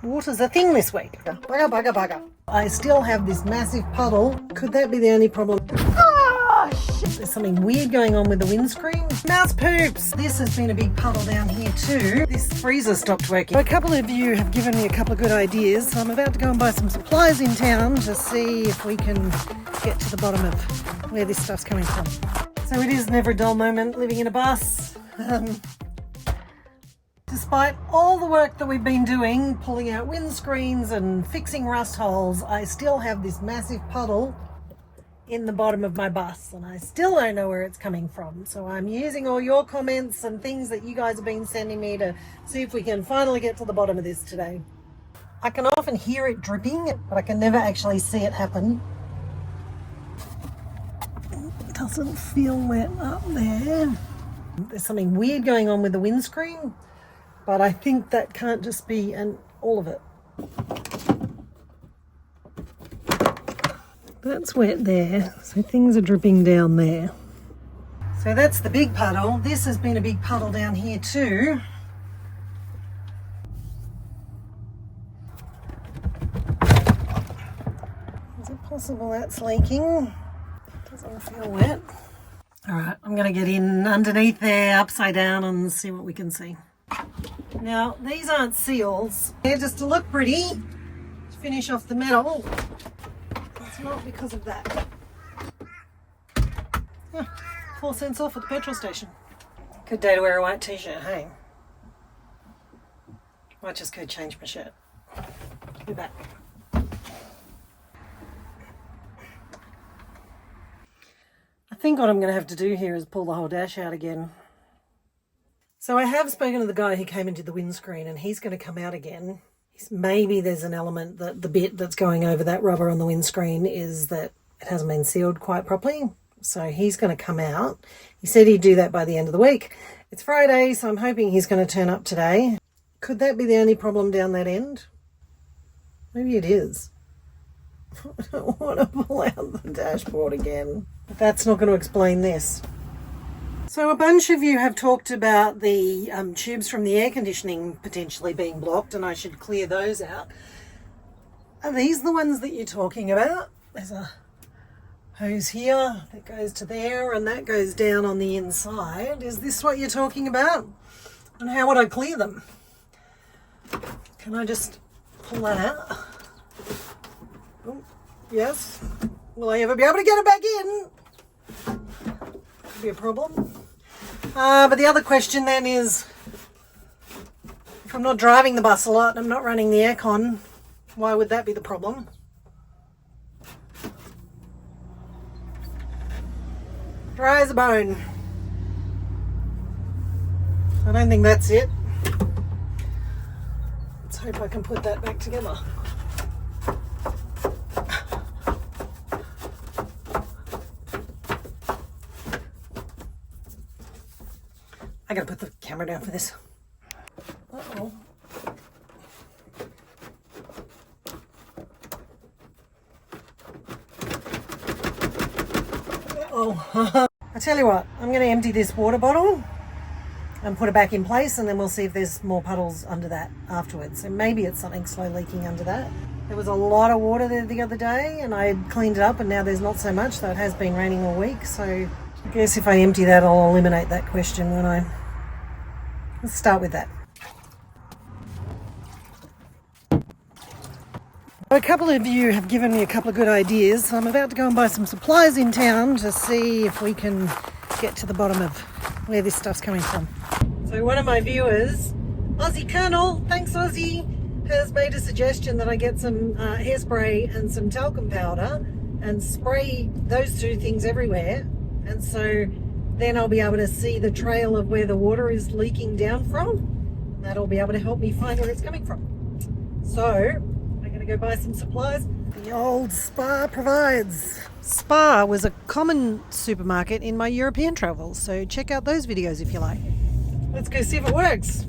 Water's a thing this week. Bugger, bugger, bugger. I still have this massive puddle. Could that be the only problem? Oh, shit. There's something weird going on with the windscreen. Mouse poops. This has been a big puddle down here too. This freezer stopped working. A couple of you have given me a couple of good ideas, so I'm about to go and buy some supplies in town to see if we can get to the bottom of where this stuff's coming from. So it is never a dull moment living in a bus. Despite all the work that we've been doing, pulling out windscreens and fixing rust holes, I still have this massive puddle in the bottom of my bus and I still don't know where it's coming from. So I'm using all your comments and things that you guys have been sending me to see if we can finally get to the bottom of this today. I can often hear it dripping, but I can never actually see it happen. It doesn't feel wet up there. There's something weird going on with the windscreen. But I think that can't just be all of it. That's wet there, so things are dripping down there. So that's the big puddle. This has been a big puddle down here too. Is it possible that's leaking? Doesn't feel wet. All right, I'm going to get in underneath there, upside down, and see what we can see. Now, these aren't seals. They're just to look pretty, to finish off the metal. It's not because of that. Yeah, 4 cents off at the petrol station. Good day to wear a white t-shirt, hey? Might just go change my shirt. Be back. I think what I'm going to have to do here is pull the whole dash out again. So I have spoken to the guy who came into the windscreen and he's going to come out again. Maybe there's an element that the bit that's going over that rubber on the windscreen is that it hasn't been sealed quite properly. So he's going to come out. He said he'd do that by the end of the week. It's Friday, so I'm hoping he's going to turn up today. Could that be the only problem down that end? Maybe it is. I don't want to pull out the dashboard again. But that's not going to explain this. So a bunch of you have talked about the tubes from the air conditioning potentially being blocked and I should clear those out. Are these the ones that you're talking about? There's a hose here that goes to there and that goes down on the inside. Is this what you're talking about? And how would I clear them? Can I just pull that out? Oh, yes. Will I ever be able to get it back in? Could be a problem. But the other question then is, if I'm not driving the bus a lot and I'm not running the aircon, why would that be the problem? Dry as a bone. I don't think that's it. Let's hope I can put that back together. I gotta put the camera down for this. Uh-oh. Uh-oh. I tell you what, I'm gonna empty this water bottle and put it back in place and then we'll see if there's more puddles under that afterwards. So maybe it's something slow leaking under that. There was a lot of water there the other day and I cleaned it up and now there's not so much, though it has been raining all week. So I guess if I empty that, I'll eliminate that question when I... Let's start with that. A couple of you have given me a couple of good ideas, so I'm about to go and buy some supplies in town to see if we can get to the bottom of where this stuff's coming from. So one of my viewers, Aussie Colonel, thanks Aussie, has made a suggestion that I get some hairspray and some talcum powder and spray those two things everywhere, and so then I'll be able to see the trail of where the water is leaking down from. That'll be able to help me find where it's coming from. So I'm going to go buy some supplies. The old Spar provides. Spar was a common supermarket in my European travels, so check out those videos if you like. Let's go see if it works.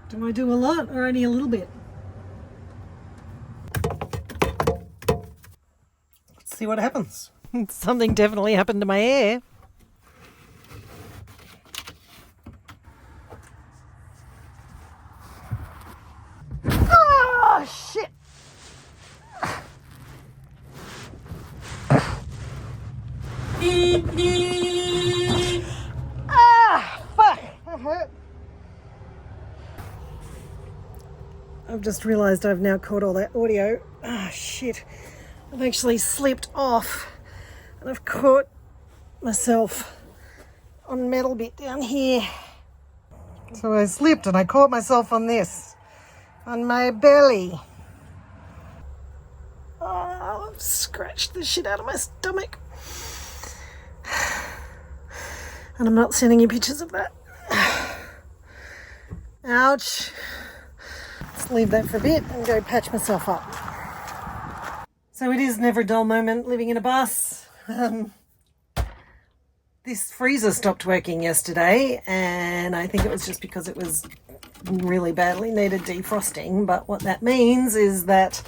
Do I do a lot or only a little bit? see what happens. Something definitely happened to my hair. Oh, shit. Ah, fuck. That hurt. I've just realised I've now caught all that audio. Ah, shit. I've actually slipped off and I've caught myself on metal bit down here. So I slipped and I caught myself on this, on my belly. Oh, I've scratched the shit out of my stomach. And I'm not sending you pictures of that. Ouch. Let's leave that for a bit and go patch myself up. So it is never a dull moment living in a bus. This freezer stopped working yesterday, and I think it was just because it was really badly needed defrosting. But what that means is that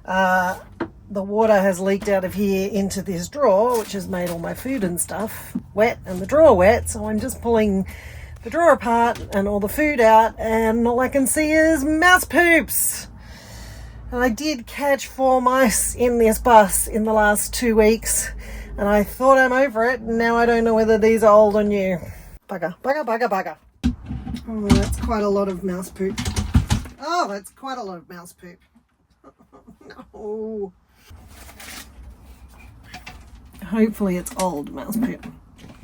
the water has leaked out of here into this drawer, which has made all my food and stuff wet and the drawer wet. So I'm just pulling the drawer apart and all the food out, and all I can see is mouse poops. And I did catch 4 mice in this bus in the last 2 weeks, and I thought I'm over it, and now I don't know whether these are old or new. Bugger, bugger, bugger, bugger. Oh, that's quite a lot of mouse poop. Oh, that's quite a lot of mouse poop. No. Hopefully it's old mouse poop.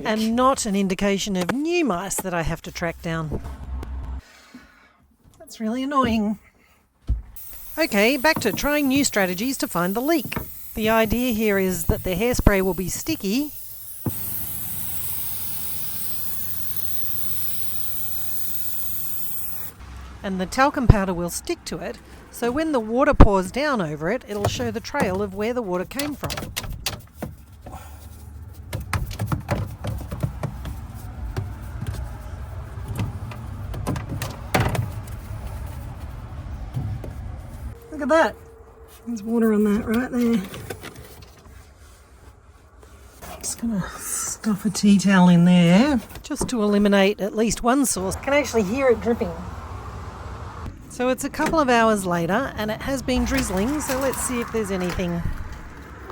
And not an indication of new mice that I have to track down. That's really annoying. Okay, back to trying new strategies to find the leak. The idea here is that the hairspray will be sticky, and the talcum powder will stick to it, so when the water pours down over it, it'll show the trail of where the water came from. Look at that. There's water on that right there. Just gonna stuff a tea towel in there just to eliminate at least one source. I can actually hear it dripping. So it's a couple of hours later and it has been drizzling, so let's see if there's anything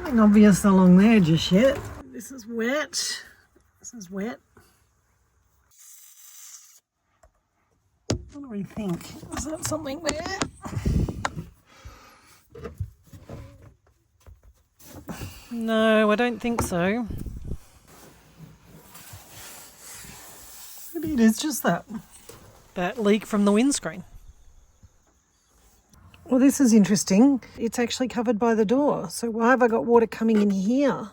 obvious along there just yet. This is wet. This is wet. What do we think? Is that something there? No, I don't think so. Maybe it is just that leak from the windscreen. Well, this is interesting. It's actually covered by the door. So why have I got water coming in here?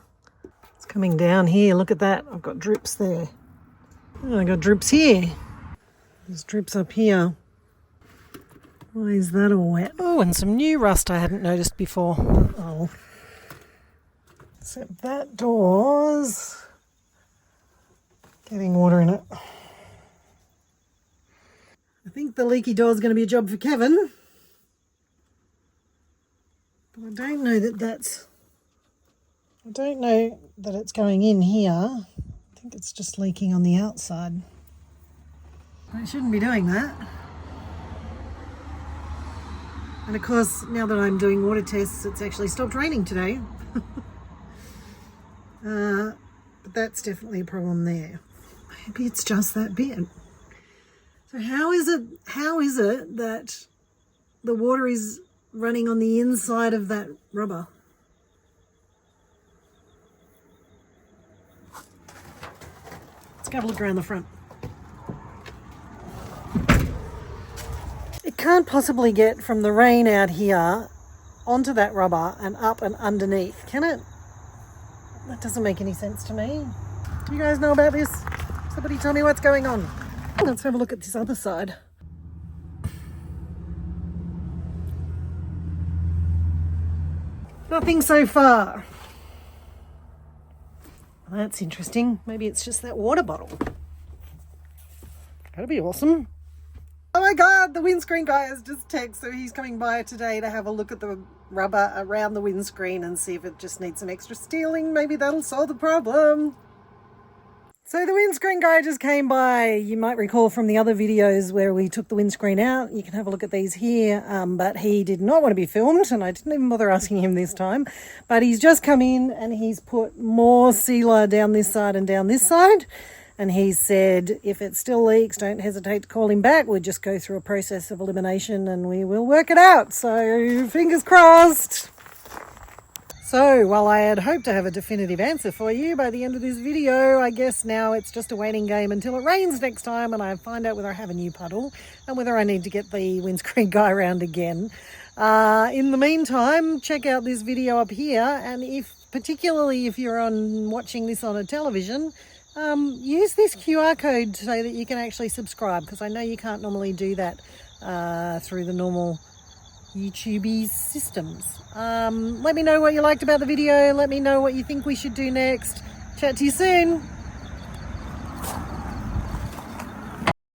It's coming down here. Look at that. I've got drips there. Oh, I got drips here. There's drips up here. Why is that all wet? Oh, and some new rust I hadn't noticed before. Uh-oh. Except that door's getting water in it. I think the leaky door is going to be a job for Kevin. But I don't know that it's going in here. I think it's just leaking on the outside. I shouldn't be doing that. And of course, now that I'm doing water tests, it's actually stopped raining today. But that's definitely a problem there. Maybe it's just that bit. So how is it that the water is running on the inside of that rubber? Let's go have a look around the front. It can't possibly get from the rain out here onto that rubber and up and underneath, can it? That doesn't make any sense to me. Do you guys know about this? Somebody tell me what's going on. Let's have a look at this other side. Nothing so far. Well, that's interesting. Maybe it's just that water bottle. That'd be awesome. Oh, my God, the windscreen guy has just texted, so he's coming by today to have a look at the rubber around the windscreen and see if it just needs some extra steeling. Maybe that'll solve the problem. So the windscreen guy just came by. You might recall from the other videos where we took the windscreen out. You can have a look at these here, but he did not want to be filmed, and I didn't even bother asking him this time. But he's just come in and he's put more sealer down this side and down this side. And he said, if it still leaks, don't hesitate to call him back. We'll just go through a process of elimination and we will work it out. So fingers crossed. So, while I had hoped to have a definitive answer for you by the end of this video, I guess now it's just a waiting game until it rains next time and I find out whether I have a new puddle and whether I need to get the windscreen guy around again. In the meantime, check out this video up here, and particularly if you're watching this on a television, use this QR code so that you can actually subscribe, because I know you can't normally do that through the normal YouTube systems. Let me know what you liked about the video. Let me know what you think we should do next. Chat to you soon.